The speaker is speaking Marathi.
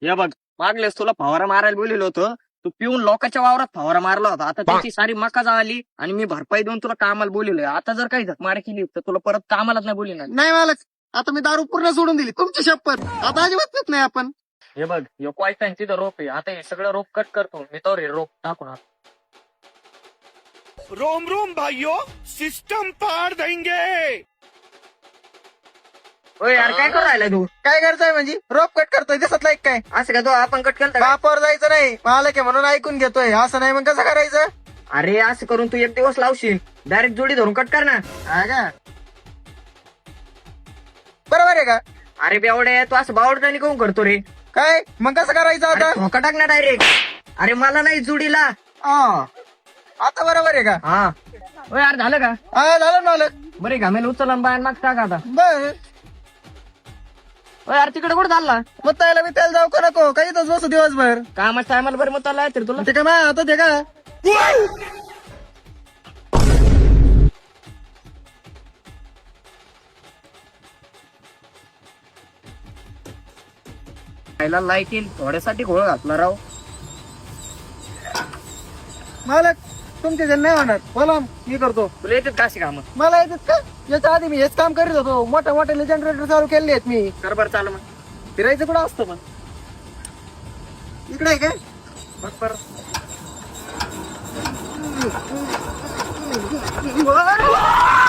हे बघ, मागलेस तुला फवारा मारायला बोललेलं होतं. तू पिऊन लोकांच्या वावरात फवारा मारला होता. आता त्याची सारी मका जाळली आणि मी भरपाई देऊन तुला कामाला बोललोय. आता जर काही झकमार केली तर तुला परत कामालाच नाही बोलणार. नाही मालक, आता मी दारू पूर्ण सोडून दिली, तुमची शपथ. आता अजिबात पित नाही आपण. हे बघ, यो कॉईन तिथं रोप आहे. आता हे सगळं रोप कट करतो मी, तर हे रोप टाकून आता. रोम रोम भाइयों, सिस्टम पार देंगे. होय यार, काय करू राहिला तू? काय करताय म्हणजे? रोप कट करतोय दिसत लाईक काय? असं का तो आपण कट केलं का? बापावर जायचं नाही, मालक आहे म्हणून ऐकून घेतोय. असं नाही मग कसं करायचं? अरे असं करून तू एक दिवस लावशील, डायरेक्ट जोडी धरून कट कर ना. हा का? बरोबर आहे का? अरे बेवडे, तू असं बावडतानी काऊन करतो रे? काय मग कसं करायचं आता? धोका टाक ना डायरेक्ट. अरे मला नाही जोडीला. हा, आता बरोबर आहे का? हा. होय यार, झालं का? हा झालं ना मालक. बरे घामेल उचल आणि बाहेर माग टाक आता. बर, होय यार, तिकडे कुठं चालला? मग त्याला मी त्याला जाऊ का नको? काही तच बसू दिवसभर. कामाच्या टायमाला बरं मग चालला तर तुला. ते काय माझ्या हातात आहे का? खायला लाईटीन थोड्यासाठी घोळ घातला राव. मालक, तुमचे जण नाही होणार. बोला, मी करतो. तुला येतात का अशी कामं? मला येतात का? याच्या आधी मी हेच काम करीत होतो. मोठ्या मोठ्या जनरेटर चालू केले आहेत मी. कर बरं, चाल मग. फिरायचं कुठं असतं पण? इकडे आहे काय? बघ बरं. वा!